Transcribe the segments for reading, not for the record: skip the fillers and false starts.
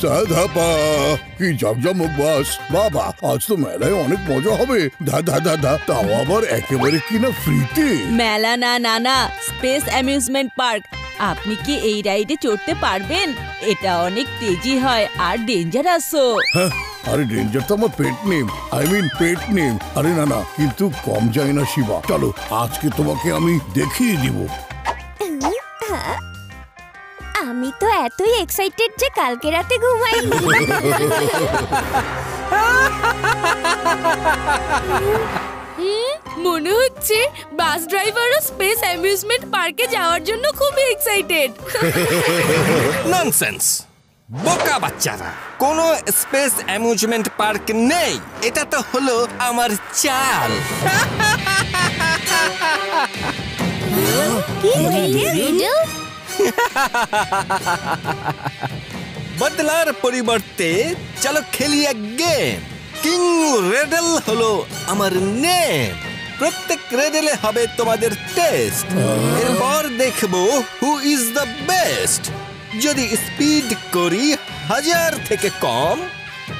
সাধাপা কি জাকজমক বাস, বাবা আজ তো মেলায় অনেক মজা হবে। দাদা দাদা তাও আবার একেবারে কিনা ফ্রিতে। মেলা না নানা, স্পেস অ্যামিউজমেন্ট পার্ক। আপনি কি এই রাইডে চড়তে পারবেন? এটা অনেক তেজি হয় আর ডেঞ্জারাসও। হ্যাঁ, আরে ডেঞ্জার তো আমার পেট নেম, পেট নেম। আরে না না, কিন্তু কম যায় না শিবা। চলো আজকে তোমাকে আমি দেখিয়ে দিব। আমি তো এতই এক্সাইটেড যে কালকে রাতে ঘুমাইনি। মনে হচ্ছে বাস ড্রাইভারও স্পেস অ্যামিউজমেন্ট পার্কে যাওয়ার জন্য খুবই এক্সাইটেড। ননসেন্স, বোকা বাচ্চারা, কোনো স্পেস অ্যামিউজমেন্ট পার্ক নেই। এটা তো হলো আমার চাল। কি হয়েছে রিডল? বদলার পরিবর্তে চলো খেলি এক গেম। কিং রেডেল হলো আমার নেম। প্রত্যেক রেডেলে হবে তোমাদের টেস্ট। এরপর দেখবো হু ইজ দ্য বেস্ট। যদি স্পিড করি 1000 থেকে কম,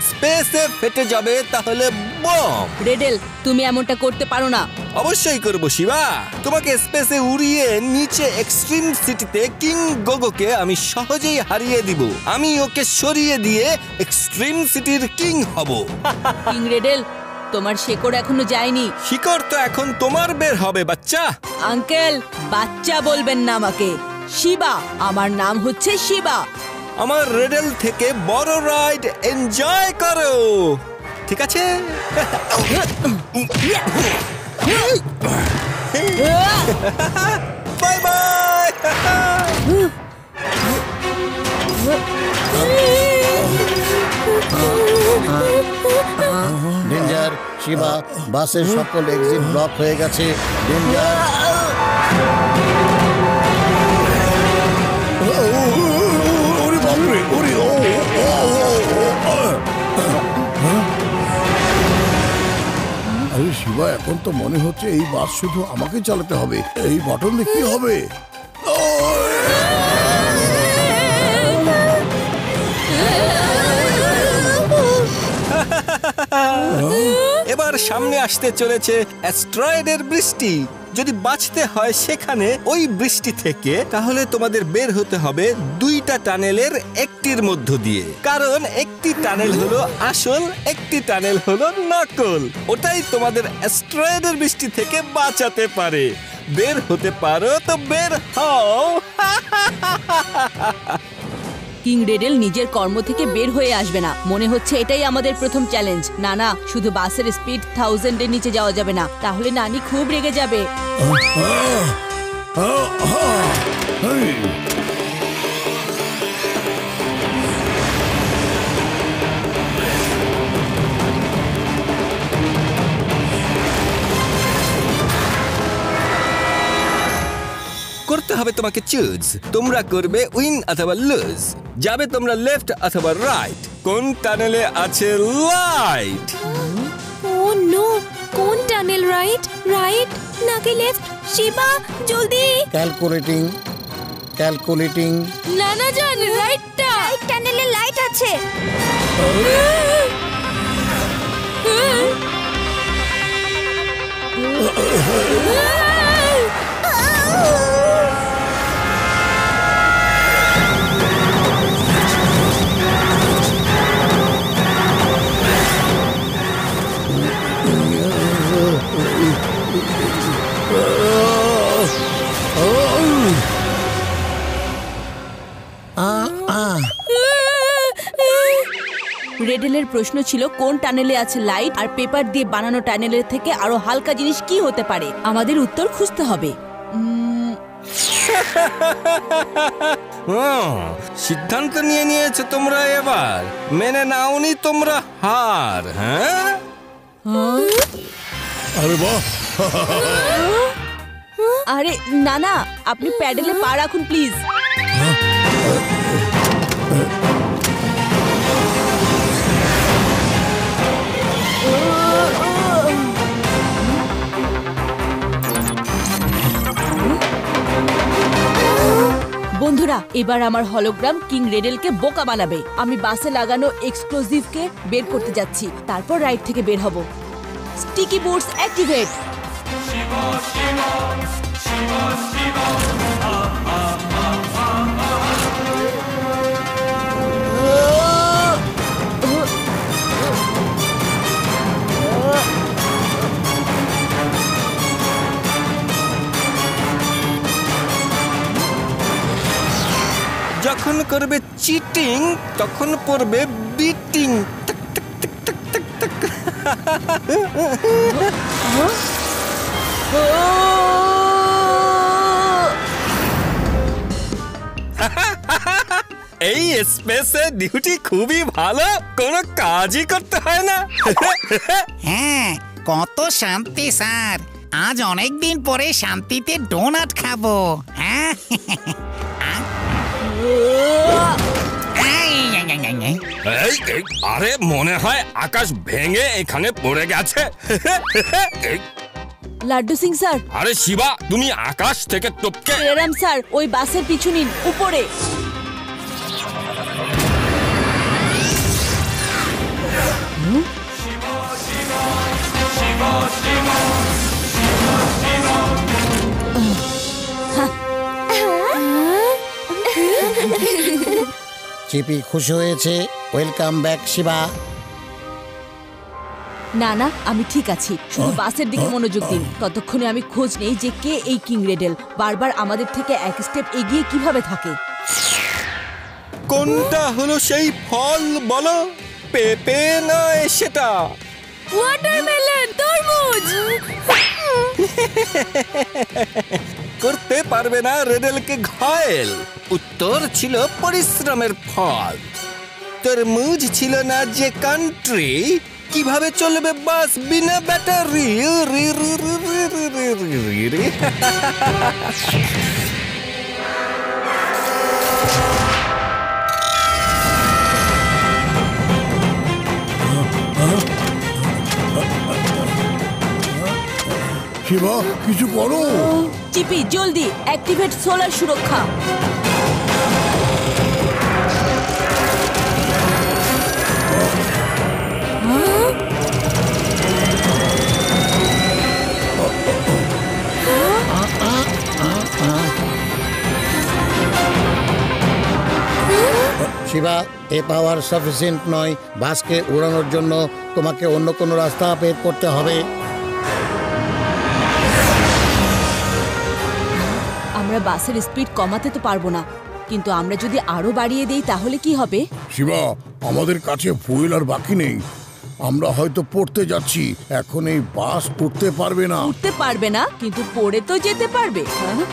স্পেসে ফেটে যাবে তাহলে বম। রেডেল, তুমি এমনটা করতে পারো না। অবশ্যই করবো শিবা। তোমাকে স্পেসে উড়িয়ে নিচে এক্সট্রিম সিটিতে কিং গোগোকে আমি সহজেই হারিয়ে দিব। আমি ওকে সরিয়ে দিয়ে এক্সট্রিম সিটির কিং হব। কিং রেডেল, তোমার শেকড় এখনো যায়নি। শিকড় তো এখন তোমার বের হবে বাচ্চা। আঙ্কেল, বাচ্চা বলবেন না আমাকে। শিবা, আমার নাম হচ্ছে শিবা। আমার রেডেল থেকে বড় রাইড এনজয় করো, ঠিক আছে? Bye bye. ডেঞ্জার, শিবা, বাসের সকল এক্সিট ব্লক হয়ে গেছে। ডেঞ্জার। ওরে বাপরে, ওরে ও আরে শিবা, এখন তো মনে হচ্ছে এই বাস শুধু আমাকে চালাতে হবে। এই বাটন দিয়ে কি হবে? এবার সামনে আসতে চলেছে অ্যাস্ট্রয়েডের বৃষ্টি। যদি বাঁচতে হয় সেখানে ওই বৃষ্টি থেকে, তাহলে তোমাদের বের হতে হবে 2টা টানেলের একটির মধ্য দিয়ে। কারণ একটি টানেল হলো আসল, একটি টানেল হলো নকল। ওটাই তোমাদের অ্যাস্ট্রয়েডের বৃষ্টি থেকে বাঁচাতে পারে। বের হতে পারো তো বের হও। কিং রেডেল নিজের কর্ম থেকে বের হয়ে আসবে না। মনে হচ্ছে এটাই আমাদের প্রথম চ্যালেঞ্জ। না না, শুধু বাসের স্পিড 1000-এর নিচে যাওয়া যাবে না, তাহলে নানি খুব রেগে যাবে। করতে হবে তোমাকে চুজ। তোমরা করবে উইন অথবা লুজ। যাবে তোমরা লেফট অথবা রাইট। কোন টানেলে আছে লাইট? ও নো, কোন টানেল? রাইট রাইট নাকি লেফট? শিবা জলদি। ক্যালকুলেটিং। নানা জান, রাইটটা। রাইট টানেলে লাইট আছে। রেডেলের প্রশ্ন ছিল কোন টানেলে আছে লাইট, আর পেপার দিয়ে বানানো টানেলের থেকে আরো হালকা জিনিস কি হতে পারে। আমাদের উত্তর খুঁজতে হবে। সিদ্ধান্ত নিয়ে নিয়েছো তোমরা, এবার মেনে নাওনি তোমরা হার। হ্যাঁ, আরে বাহ, আরে না না, আপনি প্যাডেলে পা রাখুন প্লিজ। বন্ধুরা, এবার আমার হলোগ্রাম কিং রেডেলকে বোকা বানাবে। আমি বাসে লাগানো এক্সক্লুসিভকে বের করতে যাচ্ছি, তারপর রাইড থেকে বের হব। Sticky boots activate. যখন করবে চিটিং তখন পড়বে বিটিং। এই স্পেসে ডিউটি খুবই ভালো, কোনো কাজই করতে হয় না। হ্যাঁ, কত শান্তি স্যার। আজ অনেক দিন পরে শান্তিতে ডোনাট খাবো। হ্যাঁ, আরে মনে হয় আকাশ ভেঙে এখানে পড়ে গেছে। লাড্ডু সিং স্যার। আরে শিবা, তুমি আকাশ থেকে টপকে। শ্রীরাম স্যার, ওই বাসের পিছু নিন, উপরে। চিপি খুশি হয়েছে। Welcome back Shiva. না না, আমি ঠিক আছি, শুধু বাসের দিকে মনোযোগ দিন। ততক্ষণে আমি খোঁজ নেই যে কে এই কিং রেডেল, বারবার আমাদের থেকে এক স্টেপ এগিয়ে কিভাবে থাকে। কোনটা হলো সেই ফল বলো? পেঁপে নয় সেটা। ওয়াটারমেলন, তরমুজ। করতে পারবে না রেডেলকে ঘায়েল। উত্তর ছিল পরিশ্রমের ফল। তরমুজ ছিল না যে কান্ট্রি। কিভাবে চলবে বাস বিনা ব্যাটারি? শিবা, কিছু করো। চিপি, জলদি অ্যাক্টিভেট সোলার সুরক্ষা। শিবা, এ পাওয়ার সাফিসিয়েন্ট নয়। বাসকে উড়ানোর জন্য তোমাকে অন্য কোনো রাস্তা বের করতে হবে। আমরা বাসের স্পিড কমাতে তো পারবো না, কিন্তু আমরা যদি আরো বাড়িয়ে দেই তাহলে কি হবে? শিবা, আমাদের কাছে ফুয়েল আর বাকি নেই। আমরা হয়তো পড়তে যাচ্ছি। এখন এই বাস উঠতে পারবে না। উঠতে পারবে না, কিন্তু পড়ে তো যেতে পারবে। হ্যাঁ?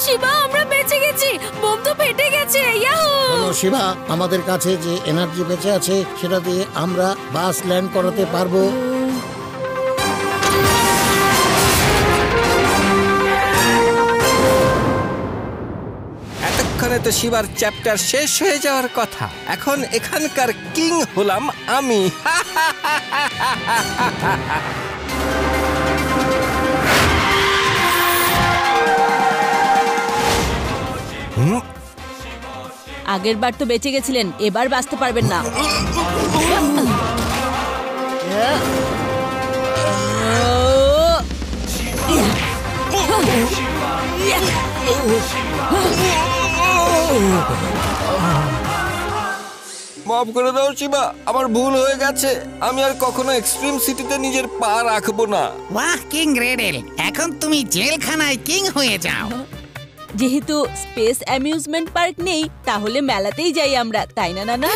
শিবা, আমরা বেঁচে গেছি। বোম তো ফেটে গেছে। ইয়াহু! শিবা, আমাদের কাছে যে এনার্জি বেঁচে আছে সেটা দিয়ে আমরা বাস ল্যান্ড করাতে পারবো। এতক্ষণে তো শিবার চ্যাপ্টার শেষ হয়ে যাওয়ার কথা। এখন এখানকার কিং হলাম আমি। আগের বার তো বেঁচে গেছিলেন, এবার বাঁচতে পারবেন না। মাফ করে দাও শিবা, আমার ভুল হয়ে গেছে। আমি আর কখনো এক্সট্রিম সিটিতে নিজের পা রাখবো না। বাহ কিং রেডেল, এখন তুমি জেলখানায় কিং হয়ে যাও। যেহেতু স্পেস অ্যামিউজমেন্ট পার্ক নেই, তাহলে মেলাতেই যাই আমরা, তাই না নানা?